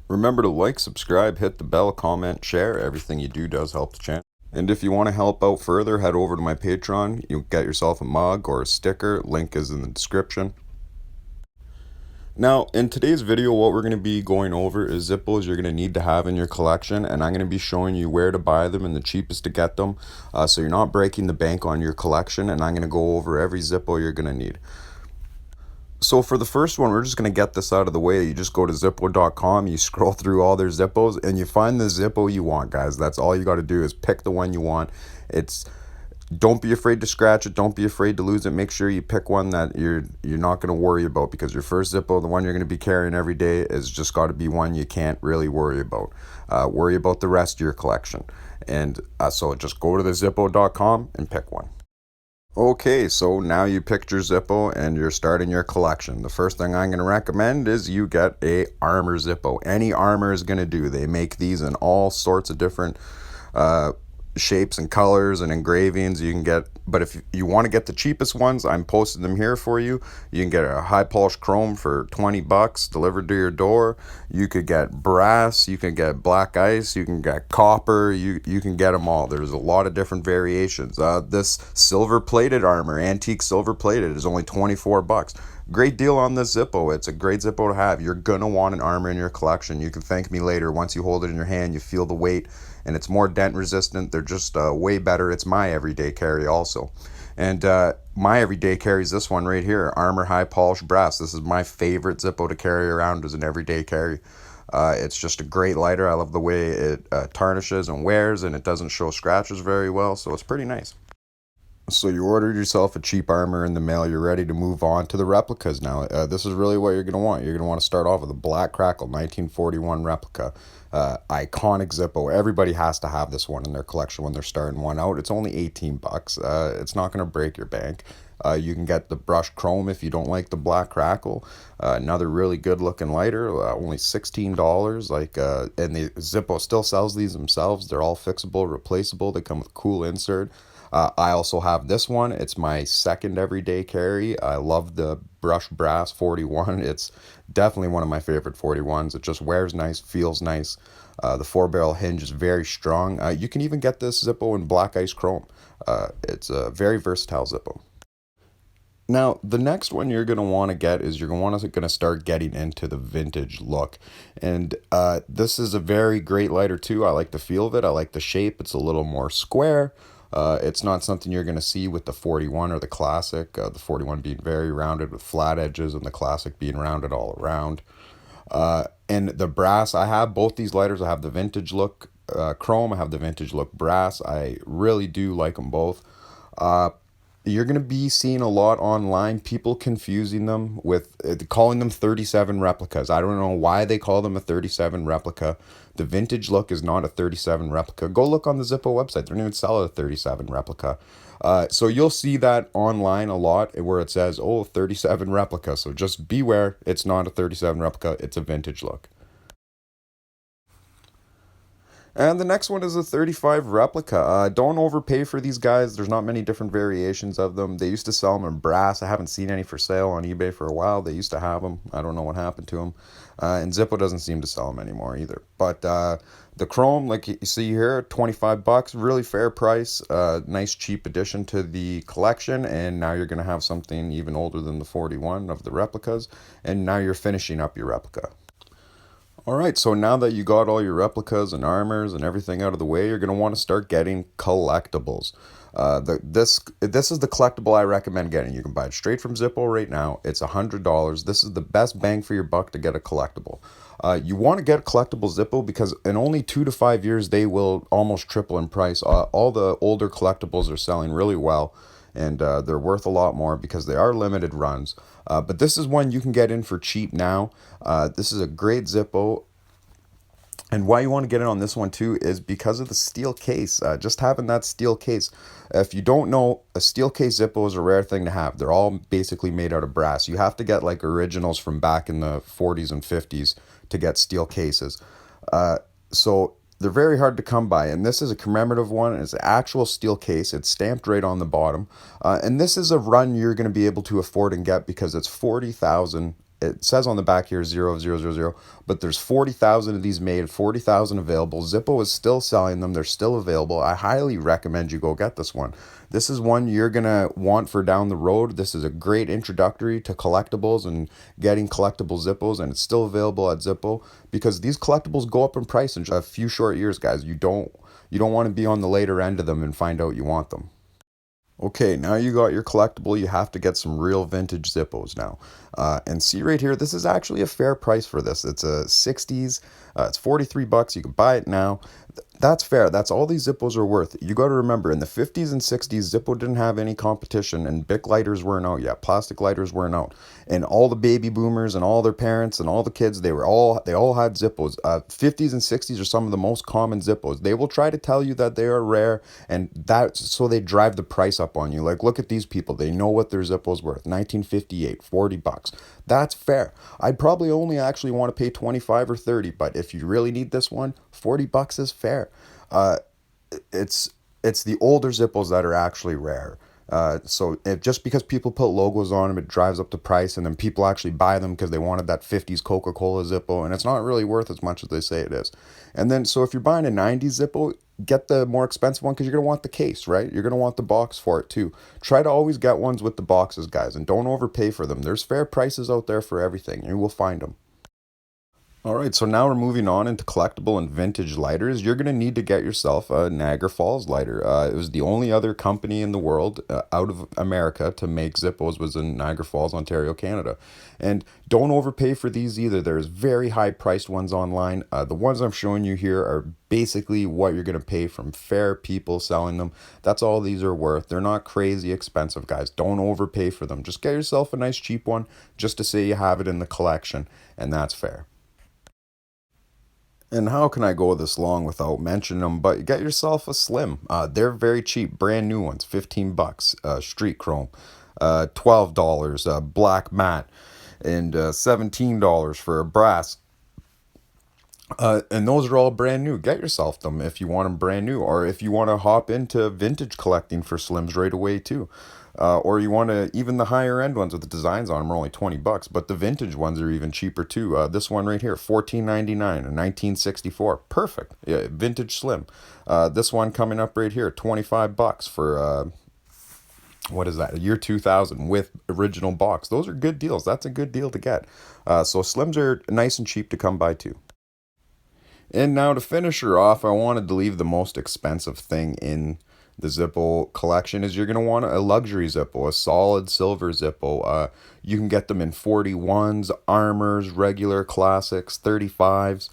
Remember to like, subscribe, hit the bell, comment, share. Everything you do does help the channel. And if you want to help out further, head over to my Patreon. You'll get yourself a mug or a sticker. Link is in the description. Now, in today's video, what we're going to be going over is Zippos you're going to need to have in your collection, and I'm going to be showing you where to buy them and the cheapest to get them, so you're not breaking the bank on your collection, and I'm going to go over every Zippo you're going to need. So for the first one, we're just going to get this out of the way. You just go to Zippo.com, you scroll through all their Zippos, and you find the Zippo you want, guys. That's all you got to do is pick the one you want. Don't be afraid to scratch it. Don't be afraid to lose it. Make sure you pick one that you're not going to worry about, because your first Zippo, the one you're going to be carrying every day, is just got to be one you can't really worry about. Worry about the rest of your collection. And so just go to the Zippo.com and pick one. Okay, so now you picked your Zippo and you're starting your collection. The first thing I'm going to recommend is you get a armor Zippo. Any armor is going to do. They make these in all sorts of different shapes and colors and engravings you can get. But if you want to get the cheapest ones, I'm posting them here for you. You can get a high polished chrome for 20 bucks delivered to your door. You could get brass, you can get black ice, you can get copper, you can get them all. There's a lot of different variations. This silver plated armor, antique silver plated, is only 24 bucks. Great deal on this Zippo. It's a great Zippo to have. You're gonna want an armor in your collection. You can thank me later. Once you hold it in your hand, you feel the weight, and it's more dent resistant. They're just way better. It's my everyday carry also. And my everyday carry is this one right here, Armor High Polished Brass. This is my favorite Zippo to carry around as an everyday carry. It's just a great lighter. I love the way it tarnishes and wears, and it doesn't show scratches very well, so it's pretty nice. So you ordered yourself a cheap armor in the mail. You're ready to move on to the replicas now. This is really what you're going to want. You're going to want to start off with a Black Crackle 1941 replica. Iconic Zippo. Everybody has to have this one in their collection when they're starting one out. It's only 18 bucks. It's not going to break your bank. You can get the brushed chrome if you don't like the Black Crackle. Another really good looking lighter, only $16. And the Zippo still sells these themselves. They're all fixable, replaceable. They come with a cool insert. I also have this one. It's my second everyday carry. I love the brushed brass 41. It's definitely one of my favorite 41s. It just wears nice, feels nice. The 4-barrel hinge is very strong. You can even get this Zippo in black ice chrome. It's a very versatile Zippo. Now, the next one you're going to want to get is you're going to start getting into the vintage look. And this is a very great lighter too. I like the feel of it. I like the shape. It's a little more square. It's not something you're going to see with the 41 or the classic, the 41 being very rounded with flat edges and the classic being rounded all around. And the brass, I have both these lighters. I have the vintage look chrome, I have the vintage look brass. I really do like them both. You're going to be seeing a lot online, people confusing them with calling them 37 replicas. I don't know why they call them a 37 replica. The vintage look is not a 37 replica. Go look on the Zippo website. They don't even sell a 37 replica. So you'll see that online a lot where it says, oh, 37 replica. So just beware. It's not a 37 replica. It's a vintage look. And the next one is a 35 replica. Don't overpay for these guys. There's not many different variations of them. They used to sell them in brass. I haven't seen any for sale on eBay for a while. They used to have them. I don't know what happened to them. And Zippo doesn't seem to sell them anymore either. But the chrome, like you see here, 25 bucks, really fair price. Nice cheap addition to the collection. And now you're going to have something even older than the 41 of the replicas. And now you're finishing up your replica. All right, so now that you got all your replicas and armors and everything out of the way, you're going to want to start getting collectibles. This is the collectible I recommend getting. You can buy it straight from Zippo right now. It's $100. This is the best bang for your buck to get a collectible. You want to get a collectible Zippo because in only 2 to 5 years, they will almost triple in price. All the older collectibles are selling really well, and they're worth a lot more because they are limited runs. But this is one you can get in for cheap now. This is a great Zippo. And why you want to get in on this one too is because of the steel case. Just having that steel case. If you don't know, a steel case Zippo is a rare thing to have. They're all basically made out of brass. You have to get like originals from back in the 40s and 50s to get steel cases. So they're very hard to come by, and this is a commemorative one. It's an actual steel case. It's stamped right on the bottom. And this is a run you're going to be able to afford and get because it's 40,000 it says on the back here 0,000, but there's 40,000 of these made, 40,000 available. Zippo is still selling them. They're still available. I highly recommend you go get this one. This is one you're going to want for down the road. This is a great introductory to collectibles and getting collectible Zippos, and it's still available at Zippo because these collectibles go up in price in just a few short years, guys. You don't want to be on the later end of them and find out you want them. Okay, now you got your collectible, you have to get some real vintage Zippos now. And see right here, this is actually a fair price for this. It's a 60s, it's 43 bucks, you can buy it now. That's fair, that's all these Zippos are worth. You got to remember, in the 50s and 60s, Zippo didn't have any competition and Bic lighters weren't out yet, plastic lighters weren't out. And all the baby boomers and all their parents and all the kids, they all had Zippos. 50s and 60s are some of the most common Zippos. They will try to tell you that they are rare, and that's so they drive the price up on you. Like, look at these people. They know what their Zippo's worth. 1958, 40 bucks. That's fair. I'd probably only actually want to pay 25 or 30, but if you really need this one, 40 bucks is fair. Uh, it's the older Zippos that are actually rare. So just because people put logos on them, it drives up the price, and then people actually buy them because they wanted that 50s Coca-Cola Zippo, and it's not really worth as much as they say it is. And then, so if you're buying a 90s Zippo, get the more expensive one because you're going to want the case, right? You're going to want the box for it too. Try to always get ones with the boxes, guys, and don't overpay for them. There's fair prices out there for everything. You will find them. All right, so now we're moving on into collectible and vintage lighters. You're going to need to get yourself a Niagara Falls lighter. It was the only other company in the world out of America to make Zippos was in Niagara Falls, Ontario, Canada. And don't overpay for these either. There's very high priced ones online. The ones I'm showing you here are basically what you're going to pay from fair people selling them. That's all these are worth. They're not crazy expensive, guys. Don't overpay for them. Just get yourself a nice cheap one just to say you have it in the collection, and that's fair. And how can I go this long without mentioning them? But get yourself a Slim. They're very cheap, brand new ones, 15 bucks. Street Chrome, $12. Black matte, and $17 for a brass. And those are all brand new. Get yourself them if you want them brand new, or if you want to hop into vintage collecting for Slims right away too. Or you want to, even the higher end ones with the designs on them are only 20 bucks, but the vintage ones are even cheaper too. This one right here, 14.99, a 1964, perfect, yeah, vintage Slim. This one coming up right here, 25 bucks for what is that? A year 2000 with original box. Those are good deals. That's a good deal to get. So Slims are nice and cheap to come by too. And now to finish her off, I wanted to leave the most expensive thing in the Zippo collection is you're going to want a luxury Zippo, a solid silver Zippo. You can get them in 41s, armors, regular classics, 35s.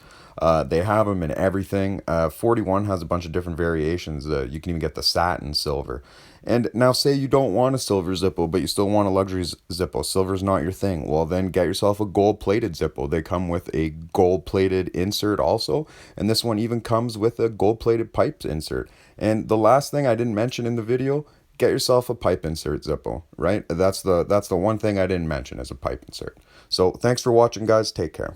They have them in everything. 41 has a bunch of different variations. You can even get the satin silver. And now say you don't want a silver Zippo, but you still want a luxury Zippo. Silver's not your thing. Well, then get yourself a gold-plated Zippo. They come with a gold-plated insert also. And this one even comes with a gold-plated pipe insert. And the last thing I didn't mention in the video, get yourself a pipe insert Zippo, right? That's the one thing I didn't mention is a pipe insert. So thanks for watching, guys. Take care.